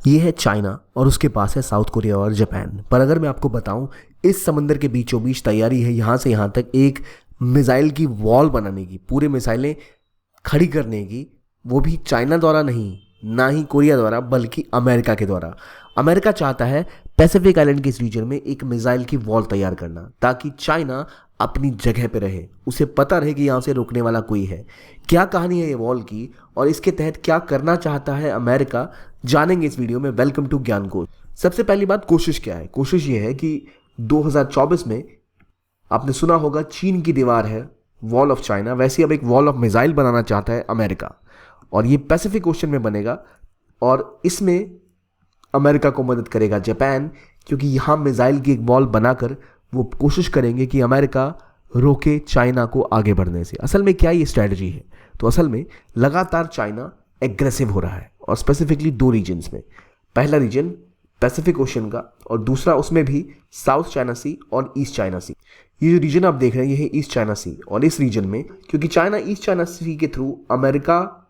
ये है चाइना और उसके पास है साउथ कोरिया और जापान। पर अगर मैं आपको बताऊं, इस समंदर के बीचों बीच तैयारी है यहाँ से यहाँ तक एक मिसाइल की वॉल बनाने की, पूरे मिसाइलें खड़ी करने की, वो भी चाइना द्वारा नहीं, ना ही कोरिया द्वारा, बल्कि अमेरिका के द्वारा। अमेरिका चाहता है पैसिफिक आइलैंड के इस रीजन में एक मिसाइल की वॉल तैयार करना, ताकि चाइना अपनी जगह पे रहे, उसे पता रहे कि यहाँ से रोकने वाला कोई है। क्या कहानी है ये वॉल की और इसके तहत क्या करना चाहता है अमेरिका, जानेंगे इस वीडियो में। Welcome to Gyankosh. सबसे पहली बात, कोशिश क्या है? कोशिश ये है कि 2024 में आपने सुना होगा चीन की दीवार है वॉल ऑफ चाइना, वैसे अब एक वॉल ऑफ मिसाइल बनाना चाहता है अमेरिका, और ये पैसिफिक ओशन में बनेगा और इसमें अमेरिका को मदद करेगा जापान, क्योंकि यहाँ मिसाइल की एक वॉल बनाकर वो कोशिश करेंगे कि अमेरिका रोके चाइना को आगे बढ़ने से। असल में क्या ये स्ट्रैटेजी है? तो असल में लगातार चाइना एग्रेसिव हो रहा है, और स्पेसिफिकली दो रीजन्स में। पहला रीजन पैसिफिक ओशन का, और दूसरा उसमें भी साउथ चाइना सी और ईस्ट चाइना सी। ये जो रीजन आप देख रहे हैं ये है ईस्ट चाइना सी, और इस रीजन में क्योंकि चाइना ईस्ट चाइना सी के थ्रू अमेरिका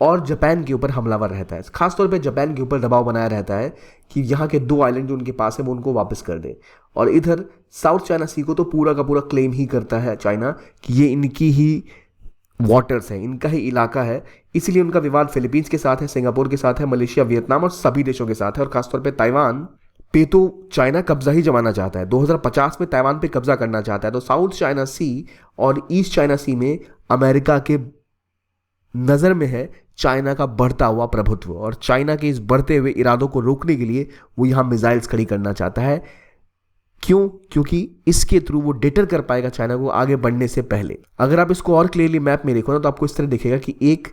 और जापान के ऊपर हमलावर रहता है, खासतौर पे जापान के ऊपर दबाव बनाया रहता है कि यहाँ के दो आइलैंड जो उनके पास है वो उनको वापस कर दे। और इधर साउथ चाइना सी को तो पूरा का पूरा क्लेम ही करता है चाइना कि ये इनकी ही वाटर्स है, इनका ही इलाका है। इसीलिए उनका विवाद फिलीपींस के साथ है, सिंगापुर के साथ है, मलेशिया, वियतनाम और सभी देशों के साथ है। और खासतौर पे ताइवान पे तो चाइना कब्जा ही जमाना चाहता है, 2050 में ताइवान पे कब्जा करना चाहता है। तो साउथ चाइना सी और ईस्ट चाइना सी में अमेरिका के नज़र में है चाइना का बढ़ता हुआ प्रभुत्व, और चाइना के इस बढ़ते हुए इरादों को रोकने के लिए वो यहाँ मिसाइल्स खड़ी करना चाहता है। क्यों? क्योंकि इसके थ्रू वो डिटर कर पाएगा चाइना को आगे बढ़ने से पहले। अगर आप इसको और क्लियरली मैप में देखो ना, तो आपको इस तरह दिखेगा कि एक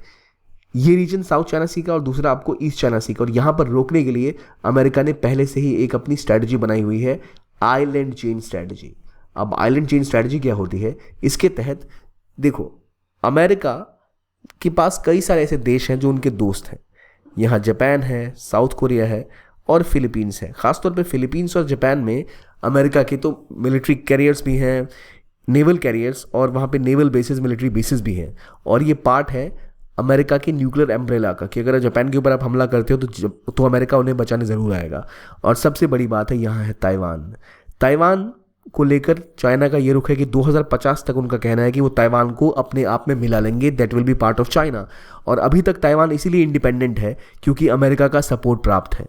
ये रीजन साउथ चाइना सी का और दूसरा आपको ईस्ट चाइना सी का, और यहाँ पर रोकने के लिए अमेरिका ने पहले से ही एक अपनी स्ट्रैटेजी बनाई हुई है, आइलैंड चेन स्ट्रैटेजी। अब आइलैंड चेन स्ट्रैटेजी क्या होती है? इसके तहत देखो, अमेरिका के पास कई सारे ऐसे देश हैं जो उनके दोस्त हैं। यहाँ जापान है, साउथ कोरिया है और फिलीपींस है। ख़ासतौर पे फिलीपींस और जापान में अमेरिका के तो मिलिट्री कैरियर्स भी हैं, नेवल कैरियर्स, और वहाँ पे नेवल बेसिस, मिलिट्री बेसिस भी हैं। और ये पार्ट है अमेरिका के न्यूक्लियर एम्ब्रेला का, कि अगर जापान के ऊपर आप हमला करते हो तो अमेरिका उन्हें बचाने ज़रूर आएगा। और सबसे बड़ी बात है यहाँ है ताइवान। ताइवान को लेकर चाइना का ये रुख है कि 2050 तक उनका कहना है कि वो ताइवान को अपने आप में मिला लेंगे, that will be part of China. और अभी तक ताइवान इसीलिए इंडिपेंडेंट है क्योंकि अमेरिका का सपोर्ट प्राप्त है।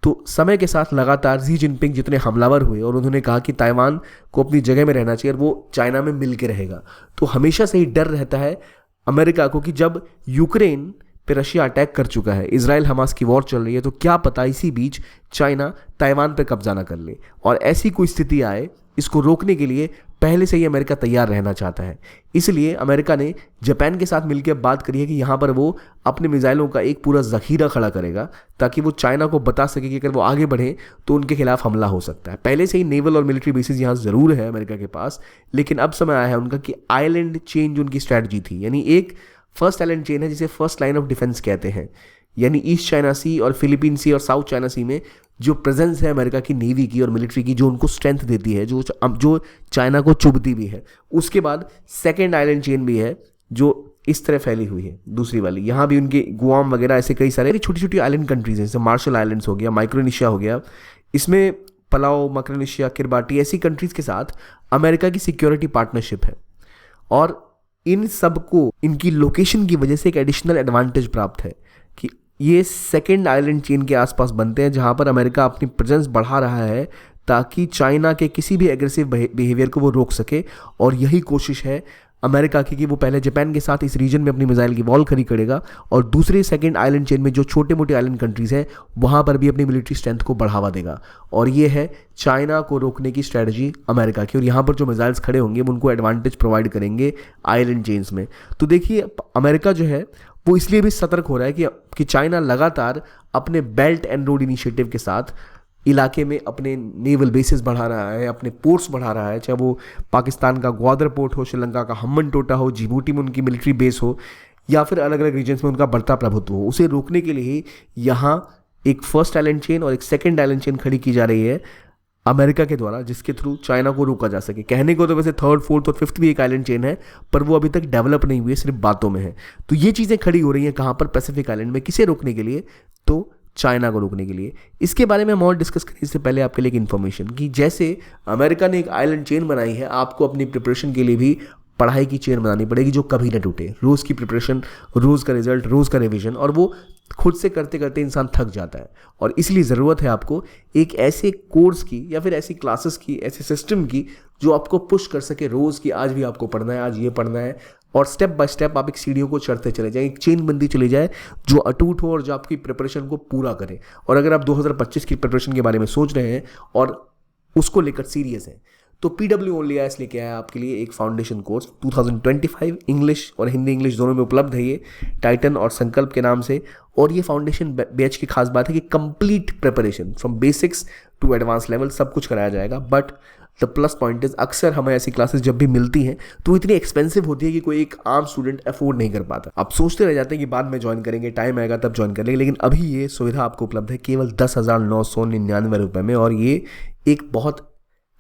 तो समय के साथ लगातार शी जिनपिंग जितने हमलावर हुए और उन्होंने कहा कि ताइवान को अपनी जगह में रहना चाहिए और वो चाइना में मिल के रहेगा, तो हमेशा से ही डर रहता है अमेरिका को कि जब यूक्रेन पे रशिया अटैक कर चुका है, इजराइल हमास की वॉर चल रही है, तो क्या पता इसी बीच चाइना ताइवान पे कब्जा ना कर ले, और ऐसी कोई स्थिति आए। इसको रोकने के लिए पहले से ही अमेरिका तैयार रहना चाहता है। इसलिए अमेरिका ने जापान के साथ मिलकर बात करी है कि यहाँ पर वो अपने मिसाइलों का एक पूरा ज़ख़ीरा खड़ा करेगा, ताकि वो चाइना को बता सके कि अगर वो आगे बढ़े तो उनके खिलाफ हमला हो सकता है। पहले से ही नेवल और मिलिट्री बेसिस यहाँ ज़रूर है अमेरिका के पास, लेकिन अब समय आया है उनका कि आइलैंड चेन उनकी स्ट्रैटेजी थी, यानी एक फर्स्ट आइलैंड चेन है जिसे फर्स्ट लाइन ऑफ डिफेंस कहते हैं, यानी ईस्ट चाइना सी और फिलीपीन सी और साउथ चाइना सी में जो प्रेजेंस है अमेरिका की नेवी की और मिलिट्री की, जो उनको स्ट्रेंथ देती है, जो चाइना को चुभती भी है। उसके बाद सेकेंड आइलैंड चेन भी है जो इस तरह फैली हुई है, दूसरी वाली। यहाँ भी उनके गुआम वगैरह ऐसे कई सारे छोटी छोटी आइलैंड कंट्रीज हैं, जैसे मार्शल आइलैंड्स हो गया, माइक्रोनेशिया हो गया, इसमें पलाओ, मैक्रोनेशिया, किरबाटी, ऐसी कंट्रीज के साथ अमेरिका की सिक्योरिटी पार्टनरशिप है। और इन सबको इनकी लोकेशन की वजह से एक एडिशनल एडवांटेज प्राप्त है कि ये सेकेंड आइलैंड चेन के आसपास बनते हैं, जहां पर अमेरिका अपनी प्रेजेंस बढ़ा रहा है ताकि चाइना के किसी भी एग्रेसिव बिहेवियर को वो रोक सके। और यही कोशिश है अमेरिका की कि वो पहले जापान के साथ इस रीजन में अपनी मिसाइल की वॉल खड़ी करेगा, और दूसरे सेकेंड आइलैंड चेन में जो छोटे मोटे आइलैंड कंट्रीज़ हैं वहाँ पर भी अपनी मिलिट्री स्ट्रेंथ को बढ़ावा देगा। और ये है चाइना को रोकने की स्ट्रैटेजी अमेरिका की, और यहाँ पर जो मिसाइल्स खड़े होंगे वो उनको एडवांटेज प्रोवाइड करेंगे आइलैंड चेन्स में। तो देखिए, अमेरिका जो है वो इसलिए भी सतर्क हो रहा है कि चाइना लगातार अपने बेल्ट एंड रोड इनिशिएटिव के साथ इलाके में अपने नेवल बेसिस बढ़ा रहा है, अपने पोर्ट्स बढ़ा रहा है, चाहे वो पाकिस्तान का ग्वादर पोर्ट हो, श्रीलंका का हम्बन टोटा हो, जिबूटी में उनकी मिलिट्री बेस हो, या फिर अलग अलग रीजन्स में उनका बढ़ता प्रभुत्व हो। उसे रोकने के लिए ही यहाँ एक फर्स्ट आइलैंड चेन और एक सेकेंड आइलैंड चेन खड़ी की जा रही है अमेरिका के द्वारा, जिसके थ्रू चाइना को रोका जा सके। कहने को तो वैसे थर्ड, फोर्थ और फिफ्थ भी एक आइलैंड चेन है, पर वो अभी तक डेवलप नहीं हुई है, सिर्फ बातों में है। तो ये चीज़ें खड़ी हो रही हैं कहाँ पर? पैसिफिक आइलैंड में। किसे रोकने के लिए? तो चाइना को रोकने के लिए। इसके बारे में हम और डिस्कस करने से पहले आपके लिए एक इन्फॉर्मेशन कि जैसे अमेरिका ने एक आइलैंड चेन बनाई है, आपको अपनी प्रिपरेशन के लिए भी पढ़ाई की चेन बनानी पड़ेगी जो कभी ना टूटे। रोज़ की प्रिपरेशन, रोज़ का रिजल्ट, रोज़ का रिवीजन, और वो खुद से करते करते इंसान थक जाता है। और इसलिए ज़रूरत है आपको एक ऐसे कोर्स की या फिर ऐसी क्लासेस की, ऐसे सिस्टम की जो आपको पुश कर सके रोज़ की आज भी आपको पढ़ना है, आज ये पढ़ना है, और स्टेप बाय स्टेप आप एक सीढ़ियों को चढ़ते चले जाएं, एक चेन बनती चली जाए जो अटूट हो और जो आपकी प्रिपरेशन को पूरा करे। और अगर आप 2025 की प्रिपरेशन के बारे में सोच रहे हैं और उसको लेकर सीरियस हैं तो PW ओनली आईएएस लेके आया आपके लिए एक फाउंडेशन कोर्स 2025, इंग्लिश और हिंदी इंग्लिश दोनों में उपलब्ध है ये, टाइटन और संकल्प के नाम से। और ये फाउंडेशन बैच की खास बात है कि complete preparation from basics to advance level सब कुछ कराया जाएगा। But the plus point is अक्सर हमें ऐसी क्लासेस जब भी मिलती हैं तो इतनी एक्सपेंसिव होती है कि कोई एक आम स्टूडेंट अफोर्ड नहीं कर पाता। आप सोचते रह जाते हैं कि बाद में ज्वाइन करेंगे, टाइम आएगा तब ज्वाइन कर लेंगे, लेकिन अभी ये सुविधा आपको उपलब्ध है केवल 10,999 रुपये में। और ये एक बहुत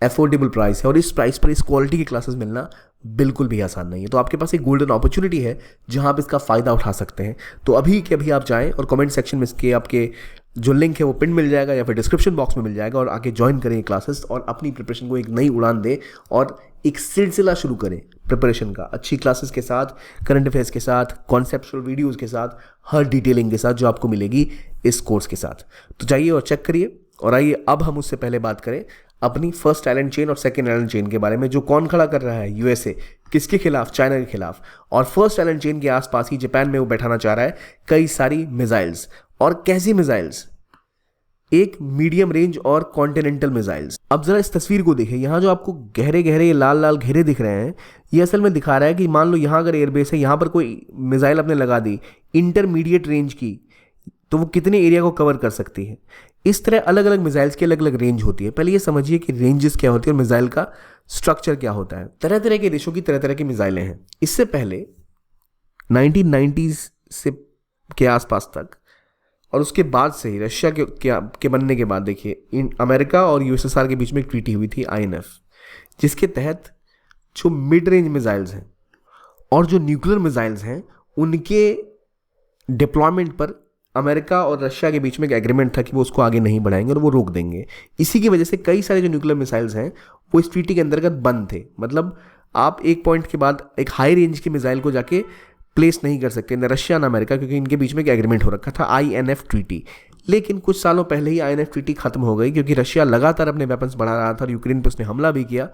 अफोर्डेबल प्राइस है और इस प्राइस पर इस क्वालिटी की क्लासेस मिलना बिल्कुल भी आसान नहीं है। तो आपके पास एक गोल्डन अपॉर्चुनिटी है जहां आप इसका फ़ायदा उठा सकते हैं। तो अभी के अभी आप जाएं और कमेंट सेक्शन में इसके आपके जो लिंक है वो पिन मिल जाएगा या फिर डिस्क्रिप्शन बॉक्स में मिल जाएगा, और आके ज्वाइन करें क्लासेस और अपनी प्रिपरेशन को एक नई उड़ान दें और एक सिलसिला शुरू करें प्रिपरेशन का, अच्छी क्लासेस के साथ, करंट अफेयर्स के साथ, कॉन्सेप्चुअल वीडियोज़ के साथ, हर डिटेलिंग के साथ जो आपको मिलेगी इस कोर्स के साथ। तो जाइए और चेक करिए। और आइए अब हम उससे पहले बात करें अपनी फर्स्ट आइलैंड चेन और सेकंड आइलैंड चेन के बारे में, जो कौन खड़ा कर रहा है, यूएसए, किसके खिलाफ, चाइना के खिलाफ। और फर्स्ट आइलैंड चेन के आसपास ही जापान में वो बैठाना चाह रहा है कई सारी मिसाइल्स। और कैसी मिसाइल्स? एक मीडियम रेंज और कॉन्टिनेंटल मिसाइल्स। अब जरा इस तस्वीर को देखिए, यहाँ जो आपको गहरे गहरे लाल लाल घेरे दिख रहे हैं, ये असल में दिखा रहा है कि मान लो यहाँ अगर एयरबेस है, यहाँ पर कोई मिसाइल आपने लगा दी इंटरमीडिएट रेंज की, तो वो कितने एरिया को कवर कर सकती है। इस तरह अलग अलग मिसाइल्स की अलग अलग रेंज होती है। पहले ये समझिए कि रेंजेस क्या होती है और मिसाइल का स्ट्रक्चर क्या होता है। तरह तरह के देशों की तरह तरह की मिसाइलें हैं। इससे पहले 1990s से के आसपास तक और उसके बाद से ही रशिया के बनने के बाद देखिए अमेरिका और यूएसएसआर के बीच में एक ट्रीटी हुई थी INF, जिसके तहत जो मिड रेंज मिसाइल्स हैं और जो न्यूक्लियर मिसाइल्स हैं उनके डिप्लॉयमेंट पर अमेरिका और रशिया के बीच में एक एग्रीमेंट था कि वो उसको आगे नहीं बढ़ाएंगे और वो रोक देंगे। इसी की वजह से कई सारे जो न्यूक्लियर मिसाइल्स हैं वो इस ट्रीटी के अंतर्गत बंद थे। मतलब आप एक पॉइंट के बाद एक हाई रेंज की मिसाइल को जाके प्लेस नहीं कर सकते, न रशिया न अमेरिका, क्योंकि इनके बीच में एक एग्रीमेंट हो रखा था INF ट्रीटी। लेकिन कुछ सालों पहले ही INF ट्रीटी खत्म हो गई क्योंकि रशिया लगातार अपने वेपन्स बढ़ा रहा था और यूक्रेन पर उसने हमला भी किया,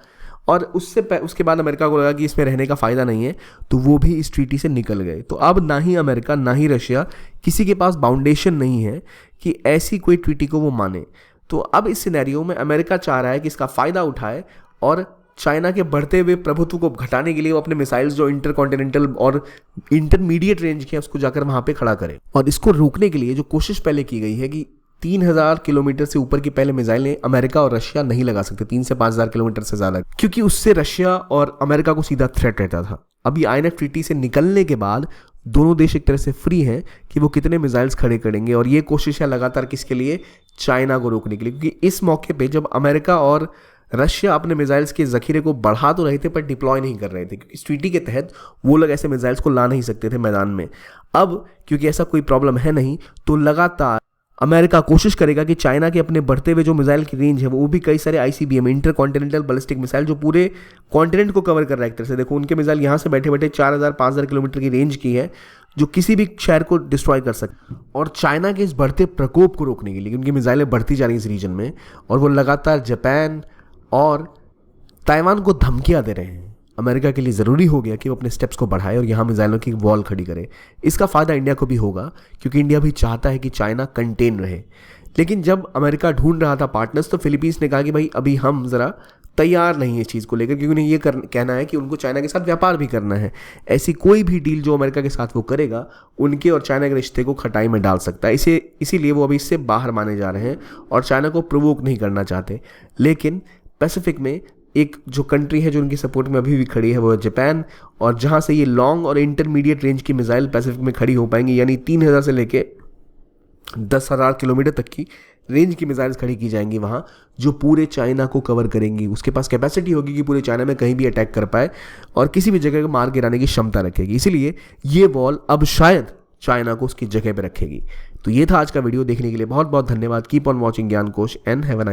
और उसके बाद अमेरिका को लगा कि इसमें रहने का फ़ायदा नहीं है, तो वो भी इस ट्रीटी से निकल गए। तो अब ना ही अमेरिका ना ही रशिया किसी के पास बाउंडेशन नहीं है कि ऐसी कोई ट्रीटी को वो माने। तो अब इस सिनेरियो में अमेरिका चाह रहा है कि इसका फ़ायदा उठाए और चाइना के बढ़ते हुए प्रभुत्व को घटाने के लिए वो अपने मिसाइल्स जो इंटरकॉन्टिनेंटल और इंटरमीडिएट रेंज के उसको जाकर वहाँ पे खड़ा करे। और इसको रोकने के लिए जो कोशिश पहले की गई है कि 3000 किलोमीटर से ऊपर की पहले मिसाइलें अमेरिका और रशिया नहीं लगा सकते, 3 से 5000 किलोमीटर से ज़्यादा, क्योंकि उससे रशिया और अमेरिका को सीधा थ्रेट रहता था। अभी INF ट्रीटी से निकलने के बाद दोनों देश एक तरह से फ्री हैं कि वो कितने मिसाइल्स खड़े करेंगे, और ये कोशिश है लगातार किसके लिए, चाइना को रोकने के लिए। क्योंकि इस मौके पर जब अमेरिका और रशिया अपने मिसाइल्स के जखीरे को बढ़ा तो रहे थे पर डिप्लॉय नहीं कर रहे थे, क्योंकि इस ट्रीटी के तहत वो लोग ऐसे मिसाइल्स को ला नहीं सकते थे मैदान में। अब क्योंकि ऐसा कोई प्रॉब्लम है नहीं, तो लगातार अमेरिका कोशिश करेगा कि चाइना के अपने बढ़ते हुए जो मिसाइल की रेंज है वो भी कई सारे ICBM, inter continental ballistic missile, जो पूरे कॉन्टिनेंट को कवर कर रहा है एक तरह से। देखो उनके मिसाइल यहाँ से बैठे बैठे 4000-5000 किलोमीटर की रेंज की है, जो किसी भी शहर को डिस्ट्रॉय कर सकते। और चाइना के इस बढ़ते प्रकोप को रोकने के लिए उनकी मिसाइलें बढ़ती जा रही हैं इस रीजन में, और वो लगातार जापान और ताइवान को धमकियाँ दे रहे हैं। अमेरिका के लिए ज़रूरी हो गया कि वो अपने स्टेप्स को बढ़ाए और यहाँ मिसाइलों की वॉल खड़ी करे। इसका फ़ायदा इंडिया को भी होगा क्योंकि इंडिया भी चाहता है कि चाइना कंटेन रहे। लेकिन जब अमेरिका ढूंढ रहा था पार्टनर्स, तो फिलीपींस ने कहा कि भाई अभी हम ज़रा तैयार नहीं है इस चीज़ को लेकर, क्योंकि उन्हें ये कहना है कि उनको चाइना के साथ व्यापार भी करना है। ऐसी कोई भी डील जो अमेरिका के साथ वो करेगा उनके और चाइना के रिश्ते को खटाई में डाल सकता है। इसीलिए वो अभी इससे बाहर माने जा रहे हैं और चाइना को प्रोवोक नहीं करना चाहते। लेकिन पैसिफिक में एक जो कंट्री है जो उनकी सपोर्ट में अभी भी खड़ी है वो है जापान, और जहाँ से ये लॉन्ग और इंटरमीडिएट रेंज की मिसाइल पैसिफिक में खड़ी हो पाएंगी, यानी 3000 से लेके 10,000 किलोमीटर तक की रेंज की मिसाइल्स खड़ी की जाएंगी वहाँ, जो पूरे चाइना को कवर करेंगी। उसके पास कैपेसिटी होगी कि पूरे चाइना में कहीं भी अटैक कर पाए और किसी भी जगह को मार गिराने की क्षमता रखेगी। इसीलिए ये वॉल अब शायद चाइना को उसकी जगह पर रखेगी। तो ये था आज का वीडियो, देखने के लिए बहुत बहुत धन्यवाद। कीप ऑन वॉचिंग ज्ञान कोश एंड हैव अ नाइस